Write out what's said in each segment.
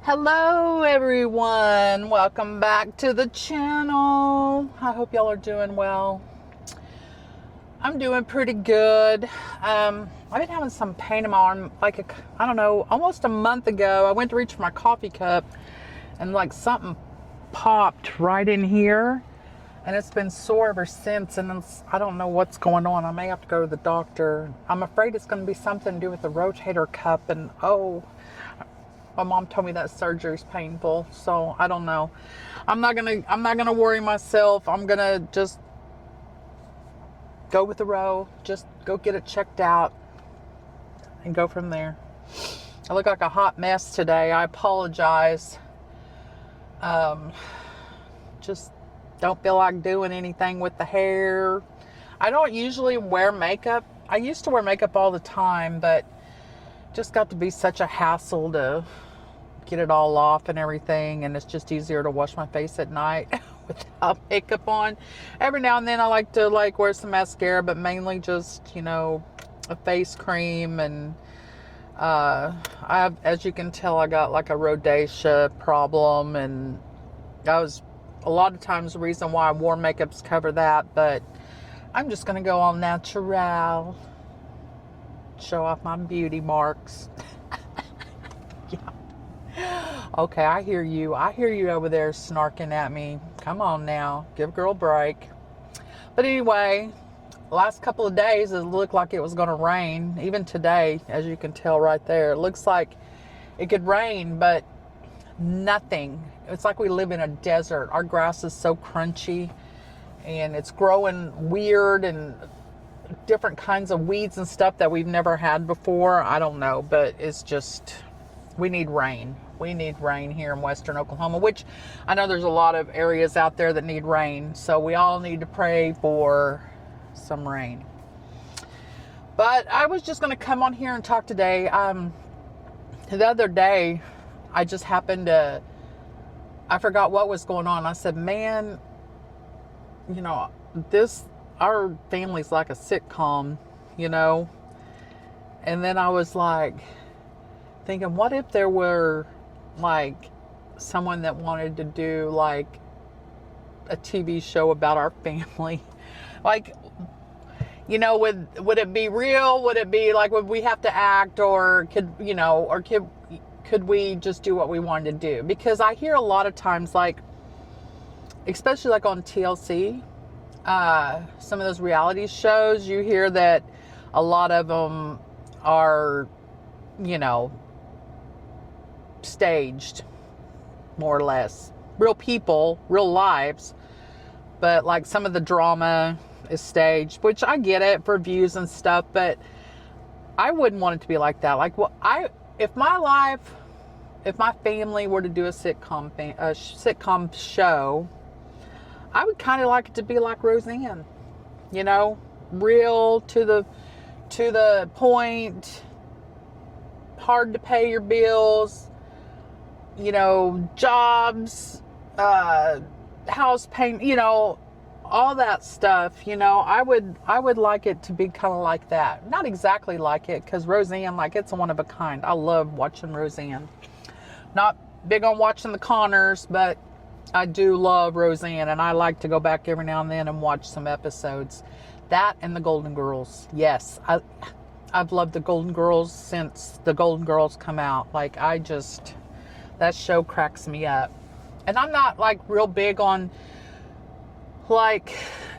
Hello everyone, welcome back to the channel. I hope y'all are doing well. I'm doing pretty good. I've been having some pain in my arm, I don't know, almost a month ago. I went to reach for my coffee cup and like something popped right in here, and it's been sore ever since, and I don't know what's going on. I may have to go to the doctor. I'm afraid it's going to be something to do with the rotator cuff, and my mom told me that surgery's painful, so I don't know. I'm not gonna worry myself. I'm gonna just go with the row. Just go get it checked out and go from there. I look like a hot mess today. I apologize. Just don't feel like doing anything with the hair. I don't usually wear makeup. I used to wear makeup all the time, but just got to be such a hassle to get it all off and everything, and it's just easier to wash my face at night without makeup on. Every now and then I like to wear some mascara, but mainly just a face cream. And as you can tell, I got like a rosacea problem, and that was a lot of times the reason why I wore makeups cover that. But I'm just gonna go all natural, show off my beauty marks. Yeah. Okay, I hear you. I hear you over there snarking at me. Come on now, give a girl a break. But anyway, last couple of days it looked like it was going to rain. Even today, as you can tell right there, it looks like it could rain, but nothing. It's like we live in a desert. Our grass is so crunchy, and it's growing weird and different kinds of weeds and stuff that we've never had before. I don't know, but it's just, we need rain. We need rain here in western Oklahoma, which I know there's a lot of areas out there that need rain. So we all need to pray for some rain. But I was just going to come on here and talk today. The other day, I just happened to, I forgot what was going on. I said, man, our family's like a sitcom, And then I was like thinking, what if there were like someone that wanted to do like a TV show about our family? Like, would it be real? Would it be like, would we have to act, or could we just do what we wanted to do? Because I hear a lot of times, like, especially like on TLC, some of those reality shows, you hear that a lot of them are, staged, more or less. Real people, real lives, but like some of the drama is staged, which I get it for views and stuff, but I wouldn't want it to be like that. Like, if my family were to do a sitcom show, I would kind of like it to be like Roseanne, real to the point, hard to pay your bills, jobs, house payment, all that stuff. I would like it to be kind of like that. Not exactly like it, because Roseanne, like, it's a one of a kind. I love watching Roseanne. Not big on watching the Connors, but I do love Roseanne, and I like to go back every now and then and watch some episodes. That and the Golden Girls. Yes, I've loved the Golden Girls since the Golden Girls come out. Like, that show cracks me up. And I'm not like real big on like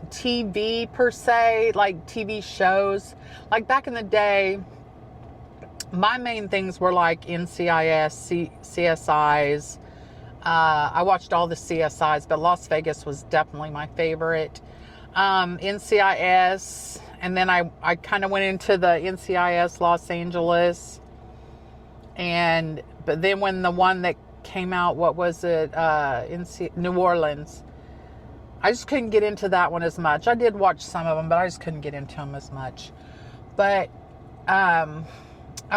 TV per se, like TV shows. Like back in the day, my main things were like NCIS, CSIs. I watched all the CSIs, but Las Vegas was definitely my favorite. NCIS, and then I kind of went into the NCIS Los Angeles, but then when the one that came out, what was it, New Orleans, I just couldn't get into that one as much. I did watch some of them, but I just couldn't get into them as much. But I'm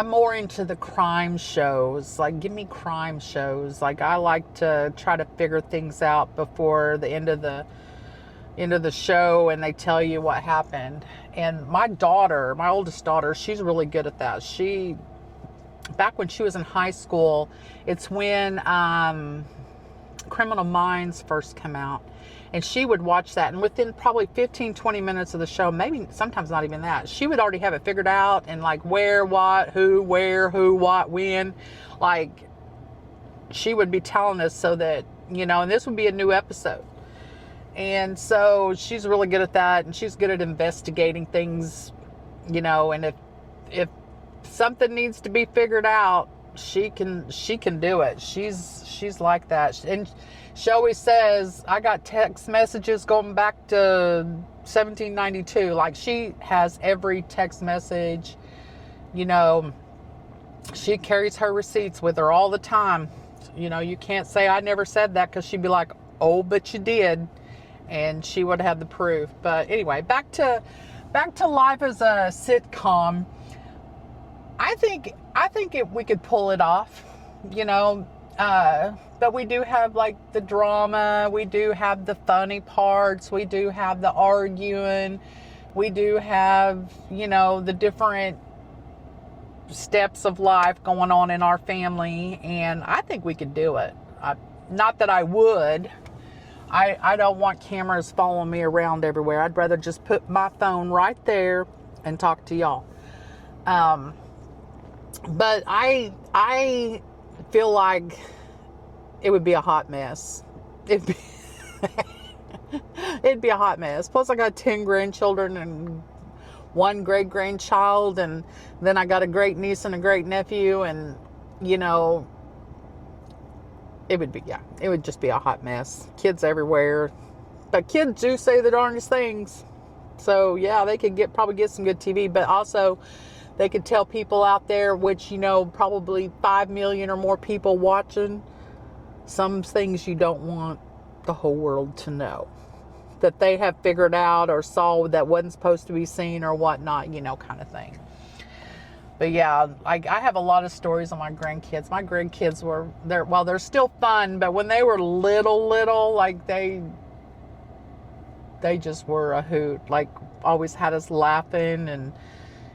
more into the crime shows. Like, give me crime shows. Like, I like to try to figure things out before the end of the show, and they tell you what happened. And my oldest daughter, she's really good at that. She back when she was in high school. It's when Criminal Minds first came out. And she would watch that. And within probably 15, 20 minutes of the show, maybe sometimes not even that, she would already have it figured out and like where, what, who, where, who, what, when. Like, she would be telling us so that, you know, and this would be a new episode. And so she's really good at that. And she's good at investigating things, you know, and if something needs to be figured out, she can do it. She's like that. And she always says, I got text messages going back to 1792. Like, she has every text message, you know, she carries her receipts with her all the time. You know, you can't say I never said that, because she'd be like, oh, but you did. And she would have the proof. But anyway, back to life as a sitcom. I think we could pull it off, you know, but we do have like the drama, we do have the funny parts, we do have the arguing, we do have, you know, the different steps of life going on in our family, and I think we could do it. Not that I would. I don't want cameras following me around everywhere. I'd rather just put my phone right there and talk to y'all. But I feel like it would be a hot mess. It'd be a hot mess. Plus, I got 10 grandchildren and 1 great-grandchild, and then I got a great-niece and a great-nephew, and, you know, it would just be a hot mess. Kids everywhere. But kids do say the darndest things. So, yeah, they could probably get some good TV, but also they could tell people out there, which, you know, probably 5 million or more people watching, some things you don't want the whole world to know. That they have figured out or saw that wasn't supposed to be seen or whatnot, you know, kind of thing. But yeah, like, I have a lot of stories on my grandkids. My grandkids they're still fun, but when they were little, like, they just were a hoot. Like, always had us laughing, and,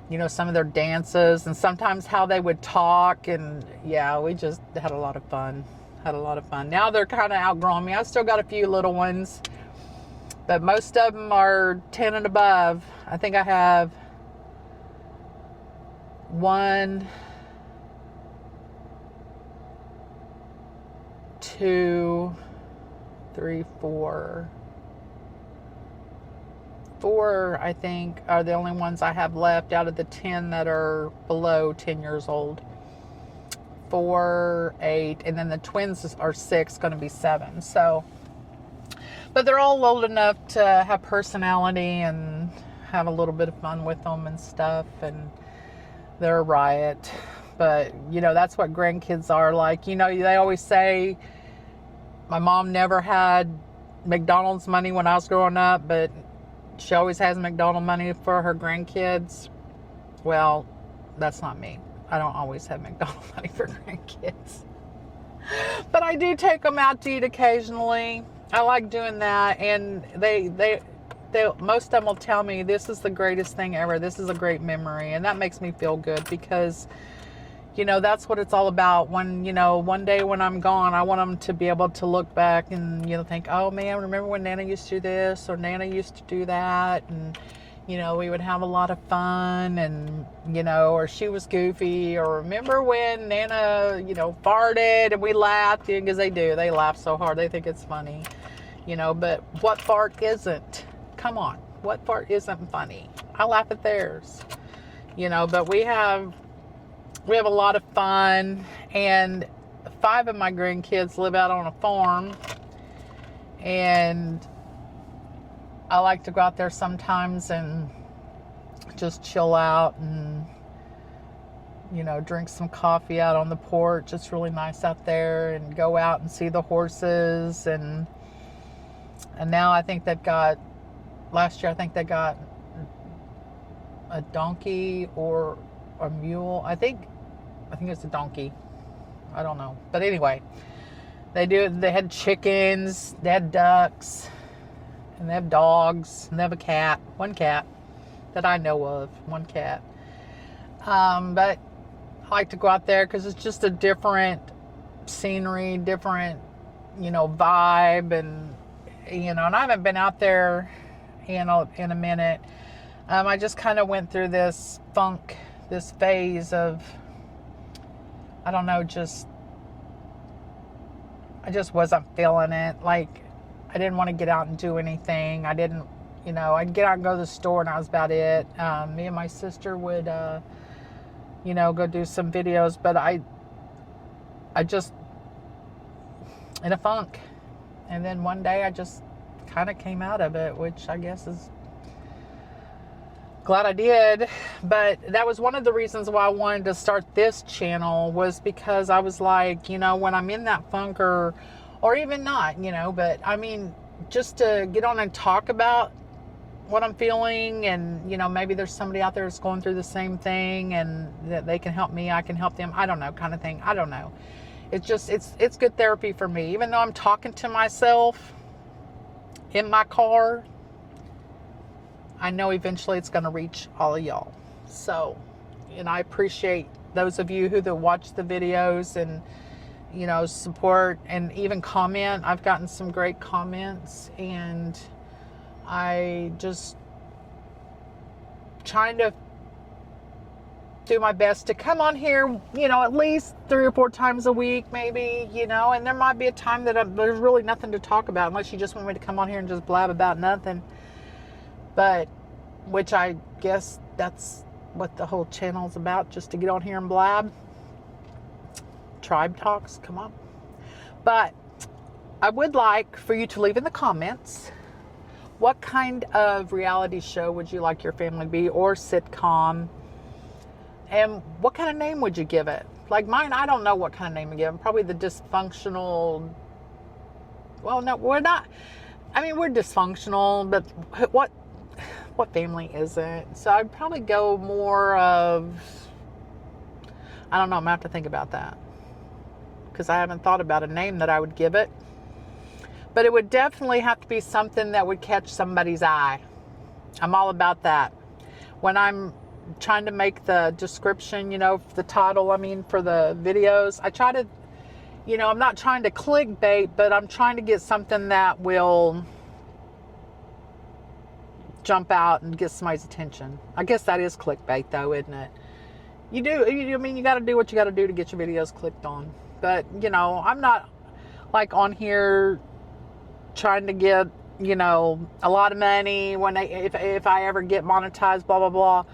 you know, some of their dances, and sometimes how they would talk, and yeah, we just had a lot of fun. Now they're kind of outgrowing me. I still got a few little ones, but most of them are 10 and above. I think I have 1, 2, 3, 4. 4, I think, are the only ones I have left out of the 10 that are below 10 years old. 4, 8, and then the twins are 6, going to be 7. So, but they're all old enough to have personality and have a little bit of fun with them and stuff, and they're a riot. But, you know, that's what grandkids are like. You know, they always say, my mom never had McDonald's money when I was growing up, but she always has McDonald's money for her grandkids. Well, that's not me. I don't always have McDonald's money for grandkids. But I do take them out to eat occasionally. I like doing that. And they most of them will tell me, this is the greatest thing ever. This is a great memory. And that makes me feel good, because, you know, that's what it's all about. When, you know, one day when I'm gone, I want them to be able to look back and, you know, think, oh man, remember when Nana used to do this, or Nana used to do that, and, you know, we would have a lot of fun, and, you know, or she was goofy, or remember when Nana, you know, farted and we laughed, because they do. They laugh so hard. They think it's funny, you know, but what fart isn't? Come on. What fart isn't funny? I laugh at theirs, you know, but we have a lot of fun, and 5 of my grandkids live out on a farm, and I like to go out there sometimes and just chill out and, you know, drink some coffee out on the porch. It's really nice out there, and go out and see the horses, and now I think last year I think they got a donkey or a mule. I think it's a donkey. I don't know. But anyway, they had chickens, they had ducks, and they have dogs, and they have a cat. 1 cat that I know of. 1 cat. But I like to go out there because it's just a different scenery, different, vibe. And, and I haven't been out there, in a minute. I just kind of went through this phase of, I don't know, I just wasn't feeling it. Like, I didn't want to get out and do anything. I didn't, I'd get out and go to the store and that was about it. Me and my sister would, go do some videos, but I just in a funk. And then one day I just kind of came out of it, which I guess is glad I did. But that was one of the reasons why I wanted to start this channel, was because I was like, when I'm in that funk or even not, but I mean, just to get on and talk about what I'm feeling, and maybe there's somebody out there that's going through the same thing and that they can help me, I can help them, I don't know, kind of thing. I don't know. It's just, it's good therapy for me. Even though I'm talking to myself in my car, I know eventually it's going to reach all of y'all. So, and I appreciate those of you who watch the videos and, support and even comment. I've gotten some great comments, and I just trying to do my best to come on here, at least 3 or 4 times a week, maybe, and there might be a time that there's really nothing to talk about, unless you just want me to come on here and just blab about nothing. But, which I guess that's what the whole channel is about, just to get on here and blab. Tribe talks, come on. But I would like for you to leave in the comments, what kind of reality show would you like your family to be, or sitcom? And what kind of name would you give it? Like mine, I don't know what kind of name to give it. Probably the dysfunctional. Well, no, we're not. I mean, we're dysfunctional, but what family is it? So I'd probably go more of, I don't know, I'm gonna have to think about that, because I haven't thought about a name that I would give it. But it would definitely have to be something that would catch somebody's eye. I'm all about that. When I'm trying to make the description, the title, for the videos, I try to, I'm not trying to clickbait, but I'm trying to get something that will jump out and get somebody's attention. I guess that is clickbait though, isn't it? You got to do what you got to do to get your videos clicked on. But, I'm not like on here trying to get, a lot of money if I ever get monetized, blah, blah, blah.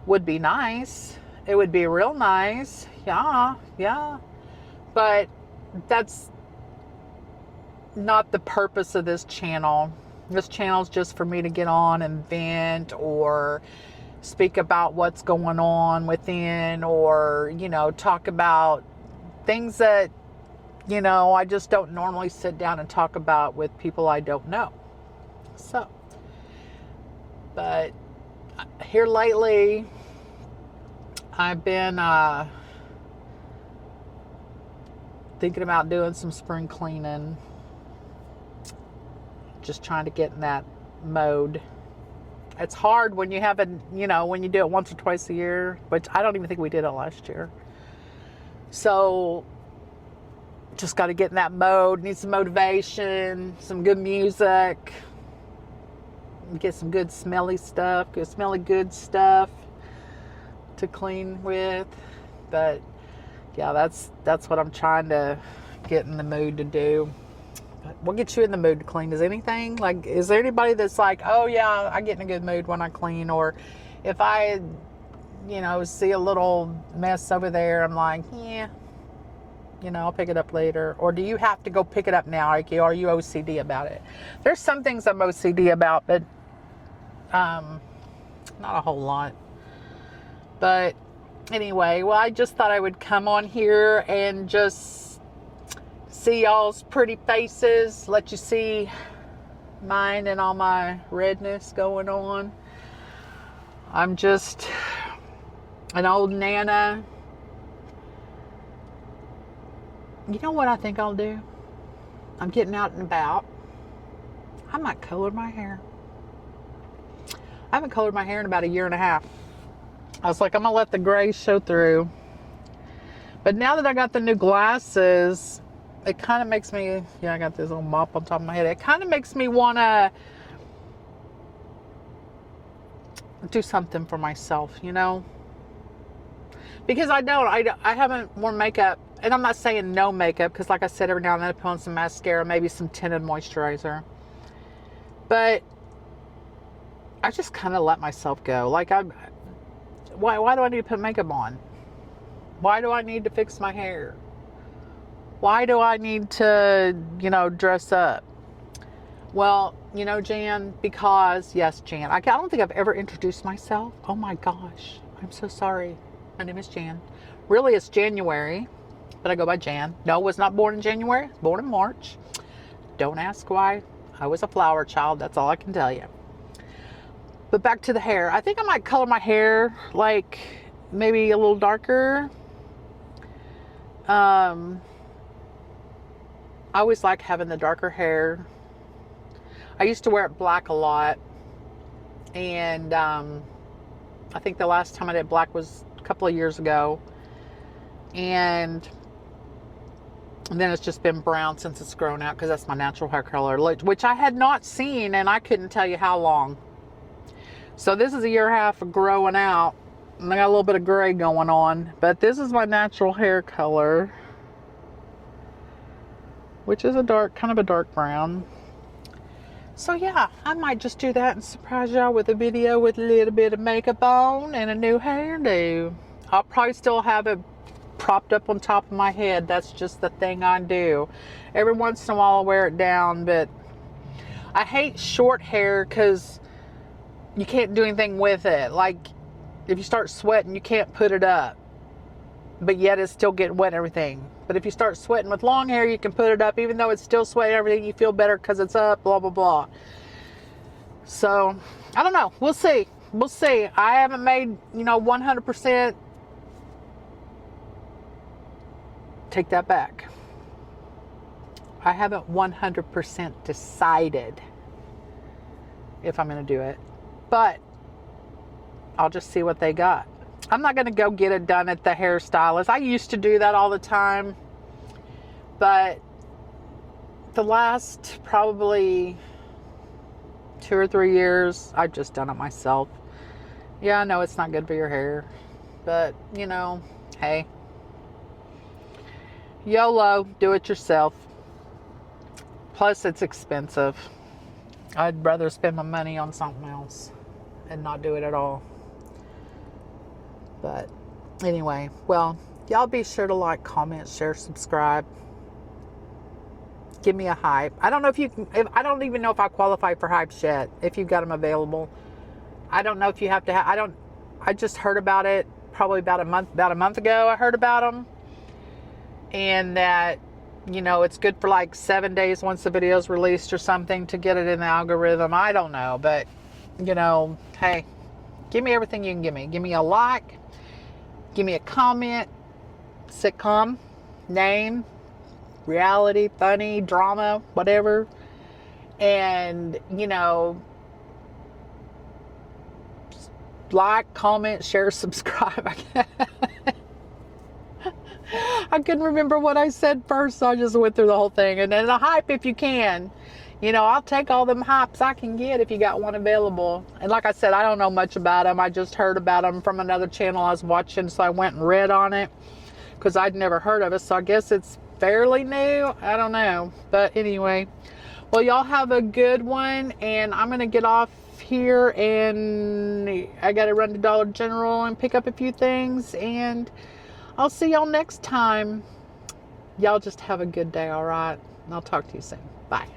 Would be nice. It would be real nice. Yeah. But that's not the purpose of this channel. This channel is just for me to get on and vent, or speak about what's going on within, or, talk about things that, I just don't normally sit down and talk about with people I don't know. So, but here lately, I've been thinking about doing some spring cleaning. Just trying to get in that mode. It's hard when you have when you do it once or twice a year, which I don't even think we did it last year. So, just got to get in that mode. Need some motivation, some good music, get some good smelly good stuff to clean with. But yeah, that's what I'm trying to get in the mood to do. But what gets you in the mood to clean? Is there anybody that's like, oh yeah, I get in a good mood when I clean? Or if I see a little mess over there, I'm like, yeah, I'll pick it up later. Or do you have to go pick it up now? Like, are you OCD about it? There's some things I'm OCD about, but not a whole lot. But anyway, well, I just thought I would come on here and just see y'all's pretty faces, let you see mine and all my redness going on. I'm just an old nana. You know what I think I'll do? I'm getting out and about. I might color my hair. I haven't colored my hair in about 1.5 years. I was like, I'm going to let the gray show through. But now that I got the new glasses, it kind of makes me, I got this little mop on top of my head. It kind of makes me want to do something for myself, because I haven't worn makeup, and I'm not saying no makeup, because like I said, every now and then I put on some mascara, maybe some tinted moisturizer, but I just kind of let myself go. Like, why do I need to put makeup on? Why do I need to fix my hair? Why do I need to, dress up? Well, Jan, because, yes, Jan, I don't think I've ever introduced myself. Oh my gosh, I'm so sorry. My name is Jan. Really, it's January, but I go by Jan. No, I was not born in January. I was born in March. Don't ask why. I was a flower child. That's all I can tell you. But back to the hair. I think I might color my hair like maybe a little darker. I always like having the darker hair. I used to wear it black a lot. And I think the last time I did black was a couple of years ago. And then it's just been brown since it's grown out, because that's my natural hair color, which I had not seen, and I couldn't tell you how long. So this is a year and a half of growing out, and I got a little bit of gray going on, but this is my natural hair color, which is kind of a dark brown. So yeah, I might just do that and surprise y'all with a video with a little bit of makeup on and a new hairdo. I'll probably still have it propped up on top of my head. That's just the thing I do. Every once in a while I'll wear it down, but I hate short hair because you can't do anything with it. Like, if you start sweating, you can't put it up, but yet it's still getting wet and everything. But if you start sweating with long hair, you can put it up, even though it's still sweating and everything. You feel better because it's up, blah, blah, blah. So, I don't know. We'll see. We'll see. I haven't made, 100%. Take that back. I haven't 100% decided if I'm going to do it. But I'll just see what they got. I'm not going to go get it done at the hairstylist. I used to do that all the time. But the last probably 2 or 3 years, I've just done it myself. Yeah, I know it's not good for your hair. But, hey. YOLO, do it yourself. Plus, it's expensive. I'd rather spend my money on something else and not do it at all. But anyway, well, y'all be sure to like, comment, share, subscribe. Give me a hype. I don't know I don't even know if I qualify for hypes yet, if you've got them available. I don't know if you have to I just heard about it probably about a month ago. I heard about them. And that, it's good for like 7 days once the video's released or something to get it in the algorithm. I don't know, but, hey, give me everything you can give me. Give me a like. Give me a comment. Sitcom. Name. Reality. Funny. Drama. Whatever. And, like, comment, share, subscribe. I couldn't remember what I said first, so I just went through the whole thing. And then the hype, if you can. I'll take all them hypes I can get if you got one available. And like I said, I don't know much about them. I just heard about them from another channel I was watching, so I went and read on it because I'd never heard of it. So I guess it's fairly new. I don't know. But anyway, well, y'all have a good one, and I'm going to get off here, and I got to run to Dollar General and pick up a few things, and I'll see y'all next time. Y'all just have a good day, all right? And I'll talk to you soon. Bye.